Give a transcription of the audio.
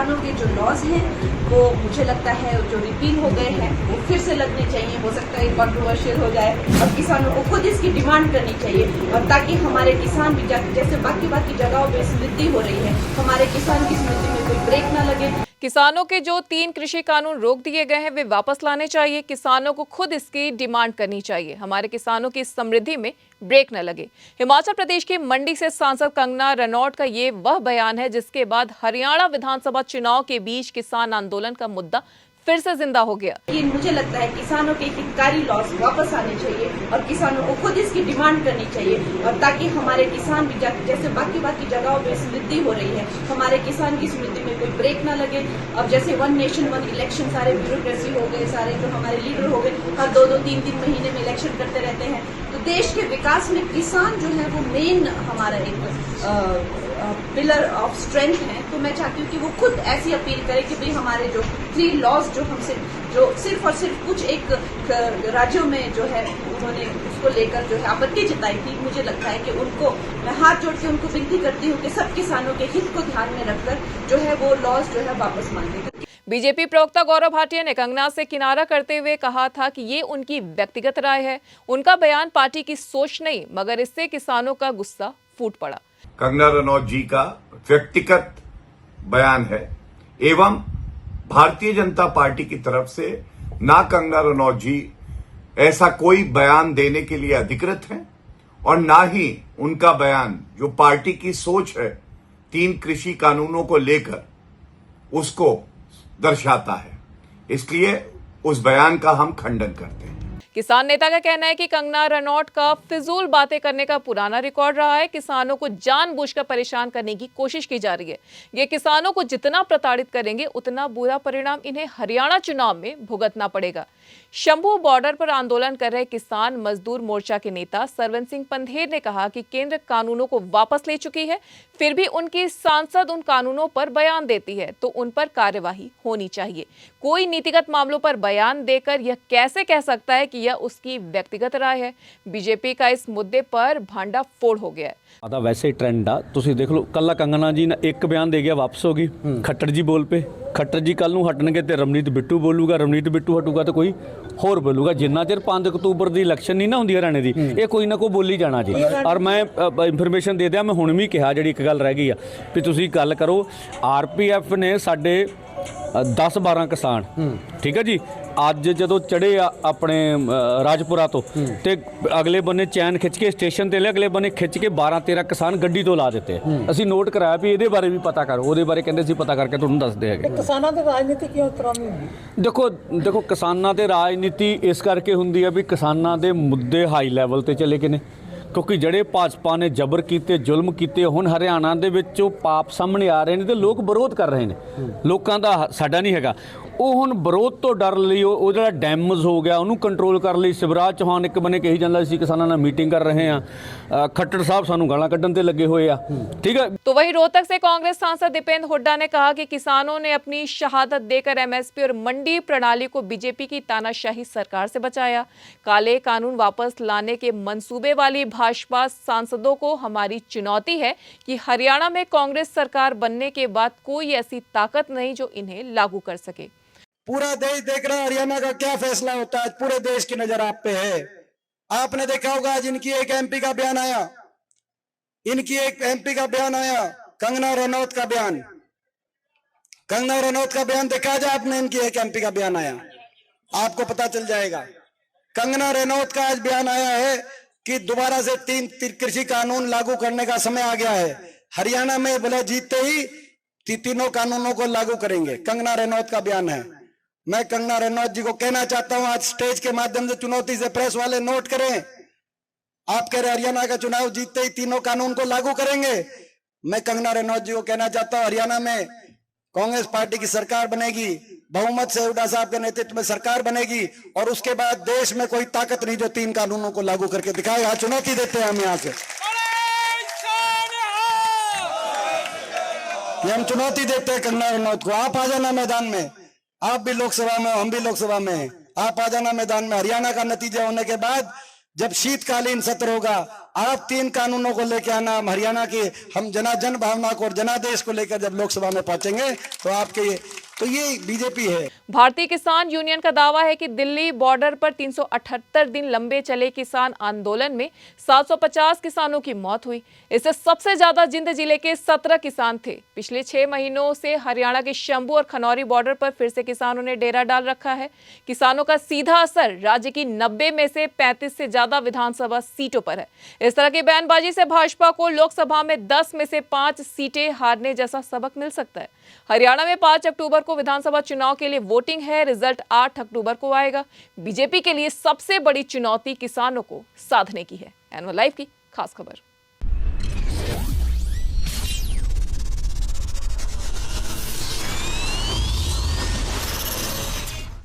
पुरानों के जो लॉज हैं वो मुझे लगता है जो रिपील हो गए हैं वो फिर से लगने चाहिए। हो सकता है कंट्रोवर्शियल हो जाए और किसानों को खुद इसकी डिमांड करनी चाहिए, और ताकि हमारे किसान भी जैसे बाकी जगहों पे समृद्धि हो रही है, हमारे किसान की समृद्धि में कोई ब्रेक ना लगे। किसानों के जो 3 कृषि कानून रोक दिए गए हैं वे वापस लाने चाहिए। किसानों को खुद इसकी डिमांड करनी चाहिए। हमारे किसानों की समृद्धि में ब्रेक न लगे। हिमाचल प्रदेश की मंडी से सांसद कंगना रनौत का ये वह बयान है जिसके बाद हरियाणा विधानसभा चुनाव के बीच किसान आंदोलन का मुद्दा फिर से जिंदा हो गया। मुझे लगता है किसानों के हितकारी लॉस वापस आने चाहिए और किसानों को खुद इसकी डिमांड करनी चाहिए, और ताकि हमारे किसान भी जैसे बाकी जगहों पे समृद्धि हो रही है, हमारे किसान की समृद्धि में कोई ब्रेक ना लगे। अब जैसे 1 नेशन 1 इलेक्शन सारे ब्यूरोक्रेसी हो गए, सारे जो हमारे लीडर हो गए हर 2-3 महीने में इलेक्शन करते रहते हैं, तो देश के विकास में किसान जो है वो मेन हमारा एक पिलर ऑफ स्ट्रेंथ है। तो मैं चाहती हूँ कि वो खुद ऐसी अपील करे कि भाई हमारे जो 3 लॉज जो हमसे जो सिर्फ और सिर्फ कुछ एक राज्यों में जो है उन्होंने उसको लेकर जो है आपत्ति जताई थी, मुझे लगता है कि उनको मैं हाथ जोड़ के उनको विनती करती हूँ कि सब किसानों के हित को ध्यान में रखकर जो है वो लॉज जो है वापस मांगे। बीजेपी प्रवक्ता गौरव भाटिया ने कंगना से किनारा करते हुए कहा था कि ये उनकी व्यक्तिगत राय है, उनका बयान पार्टी की सोच नहीं, मगर इससे किसानों का गुस्सा फूट पड़ा। कंगना रनौत जी का व्यक्तिगत बयान है एवं भारतीय जनता पार्टी की तरफ से ना कंगना रनौत जी ऐसा कोई बयान देने के लिए अधिकृत हैं और ना ही उनका बयान जो पार्टी की सोच है 3 कृषि कानूनों को लेकर उसको दर्शाता है। इसलिए उस बयान का हम खंडन करते हैं। किसान नेता का कहना है कि कंगना रनौत का फिजूल बातें करने का पुराना रिकॉर्ड रहा है। किसानों को जानबूझकर परेशान करने की कोशिश की जा रही है। ये किसानों को जितना प्रताड़ित करेंगे उतना बुरा परिणाम इन्हें हरियाणा चुनाव में भुगतना पड़ेगा। शंभू बॉर्डर पर आंदोलन कर रहे किसान मजदूर मोर्चा के नेता सरवन सिंह पंधेर ने कहा कि केंद्र कानूनों को वापस ले चुकी है, फिर भी उनकी सांसद उन कानूनों पर बयान देती है तो उन पर कार्यवाही होनी चाहिए। कोई नीतिगत मामलों पर बयान देकर यह कैसे कह सकता है कि यह उसकी व्यक्तिगत राय है। बीजेपी का इस मुद्दे पर भांडा फोड़ हो गया है। ਆਦਾ ਵੈਸੇ ਟ੍ਰੈਂਡ ਆ ਤੁਸੀਂ ਦੇਖ ਲਓ ਕੱਲਾ ਕੰਗਨਾ ਜੀ ਨੇ ਇੱਕ ਬਿਆਨ ਦੇ ਗਿਆ ਵਾਪਸ ਹੋ ਗਈ ਖੱਟਰ ਜੀ ਬੋਲ ਪਏ ਖੱਟਰ ਜੀ ਕੱਲ ਨੂੰ ਹਟਣਗੇ ਤੇ ਰਮਨੀਤ ਬਿੱਟੂ ਬੋਲੂਗਾ ਰਮਨੀਤ ਬਿੱਟੂ ਹਟੂਗਾ ਤੇ ਕੋਈ ਹੋਰ ਬੋਲੂਗਾ ਜਿੰਨਾ ਚਿਰ 5 ਅਕਤੂਬਰ ਦੀ ਇਲੈਕਸ਼ਨ ਨਹੀਂ ਨਾ ਹੁੰਦੀ ਹਰਿਆਣੇ ਦੀ ਇਹ ਕੋਈ ਨਾ ਕੋਈ ਬੋਲੀ ਜਾਣਾ ਜੀ ਔਰ ਮੈਂ ਇਨਫੋਰਮੇਸ਼ਨ ਦੇ ਦਿਆਂ ਮੈਂ ਹੁਣ ਵੀ ਕਿਹਾ ਜਿਹੜੀ ਇੱਕ ਗੱਲ ਰਹਿ ਗਈ ਆ ਵੀ ਤੁਸੀਂ ਗੱਲ ਕਰੋ ਆਰਪੀਐਫ ਨੇ ਸਾਡੇ 10-12 ਕਿਸਾਨ ਠੀਕ ਹੈ ਜੀ ਅੱਜ ਜਦੋਂ ਚੜੇ ਆ ਆਪਣੇ ਰਾਜਪੁਰਾ ਤੋਂ ਤੇ ਅਗਲੇ ਬੰਨੇ ਚੈਨ ਖਿੱਚ ਕੇ ਸਟੇਸ਼ਨ ਤੇ ਲੈ ਅਗਲੇ ਬੰਨੇ ਖਿੱਚ ਕੇ 12-13 ਕਿਸਾਨ ਗੱਡੀ ਤੋਂ ਲਾ ਦਿੱਤੇ ਅਸੀਂ ਨੋਟ ਕਰਾਇਆ ਵੀ ਇਹਦੇ ਬਾਰੇ ਵੀ ਪਤਾ ਕਰੋ ਉਹਦੇ ਬਾਰੇ ਕਹਿੰਦੇ ਸੀ ਪਤਾ ਕਰਕੇ ਤੁਹਾਨੂੰ ਦੱਸਦੇ ਹੈਗੇ। ਕਿਸਾਨਾਂ ਦੀ ਰਾਜਨੀਤੀ ਕਿਉਂ ਇਸ ਤਰ੍ਹਾਂ ਦੀ ਹੁੰਦੀ? ਦੇਖੋ ਕਿਸਾਨਾਂ ਤੇ ਰਾਜਨੀਤੀ ਇਸ ਕਰਕੇ ਹੁੰਦੀ ਆ ਵੀ ਕਿਸਾਨਾਂ ਦੇ ਮੁੱਦੇ ਹਾਈ ਲੈਵਲ ਤੇ ਚਲੇ ਗਏ ਨੇ ਕਿਉਂਕਿ ਜਿਹੜੇ ਭਾਜਪਾ ਨੇ ਜ਼ਬਰ ਕੀਤੇ ਜ਼ੁਲਮ ਕੀਤੇ ਹੁਣ ਹਰਿਆਣਾ ਦੇ ਵਿੱਚ ਉਹ ਪਾਪ ਸਾਹਮਣੇ ਆ ਰਹੇ ਨੇ ਤੇ ਲੋਕ ਵਿਰੋਧ ਕਰ ਰਹੇ ਨੇ ਲੋਕਾਂ ਦਾ ਸਾਡਾ ਨਹੀਂ ਹੈਗਾ ਉਹ ਹੁਣ ਵਿਰੋਧ ਤੋਂ ਡਰ ਲਈ ਉਹ ਜਿਹੜਾ ਡੈਮੇਜ ਹੋ ਗਿਆ ਉਹਨੂੰ ਕੰਟਰੋਲ ਕਰ ਲਈ शिवराज चौहान ਇੱਕ ਬੰਨੇ ਕਹੀ ਜਾਂਦਾ ਸੀ ਕਿਸਾਨਾਂ ਨਾਲ मीटिंग कर रहे हैं खट्टर साहब सानू गालां कड्ढन ते लगे हुए आ ठीक है। तो वहीं रोहतक से कांग्रेस सांसद दीपेंद्र हुड्डा ने कहा कि किसानों ने अपनी शहादत देकर एमएसपी और मंडी प्रणाली को बीजेपी की तानाशाही सरकार से बचाया। काले कानून वापस लाने के मंसूबे वाली भाजपा सांसदों को हमारी चुनौती है कि हरियाणा में कांग्रेस सरकार बनने के बाद कोई ऐसी ताकत नहीं जो इन्हें लागू कर सके। पूरा देश देख रहा है हरियाणा का क्या फैसला होता है, पूरे देश की नजर आप पे है। आपने देखा होगा आज इनकी एक एमपी का बयान आया, कंगना रनौत का बयान, देखा जाए आपने इनकी एक एमपी का बयान आया आपको पता चल जाएगा। कंगना रनौत का आज बयान आया है कि दोबारा से 3 कृषि कानून लागू करने का समय आ गया है। हरियाणा में बोला जीतते ही 3 कानूनों को लागू करेंगे। कंगना रनौत का बयान है। मैं कंगना रनौत जी को कहना चाहता हूं आज स्टेज के माध्यम से चुनौती से प्रेस वाले नोट करें, आप कह रहे हरियाणा का चुनाव जीतते ही 3 कानून को लागू करेंगे। मैं कंगना रनौत जी को कहना चाहता हूं हरियाणा में कांग्रेस पार्टी की सरकार बनेगी, बहुमत से हुड्डा साहब के नेतृत्व में सरकार बनेगी और उसके बाद देश में कोई ताकत नहीं जो 3 कानूनों को लागू करके दिखाए। यहाँ चुनौती देते हैं हम यहाँ से, हम चुनौती देते हैं कंगना रनौत को। आप आ जाना मैदान में, आप भी लोकसभा में हम भी लोकसभा में, आप आ जाना मैदान में। हरियाणा का नतीजा होने के बाद जब शीतकालीन सत्र होगा आप 3 कानूनों को लेकर आना, हरियाणा की हम जन भावना को और जनादेश को लेकर जब लोकसभा में पहुंचेंगे तो आपके तो ये बीजेपी है। भारतीय किसान यूनियन का दावा है कि दिल्ली बॉर्डर पर 378 दिन लंबे चले किसान आंदोलन में 750 किसानों की मौत हुई। इससे सबसे ज्यादा जिंद जिले के 17 किसान थे। पिछले 6 महीनों से हरियाणा के शंभू और खनौरी बॉर्डर पर फिर से किसानों ने डेरा डाल रखा है। किसानों का सीधा असर राज्य की 90 में से 35 से ज्यादा विधानसभा सीटों पर है। इस तरह की बयानबाजी से भाजपा को लोकसभा में 10 में से 5 सीटें हारने जैसा सबक मिल सकता है। हरियाणा में 5 अक्टूबर को विधानसभा चुनाव के लिए वोटिंग है। रिजल्ट 8 अक्टूबर को आएगा। बीजेपी के लिए सबसे बड़ी चुनौती किसानों को साधने की है। एनएल लाइव की खास खबर।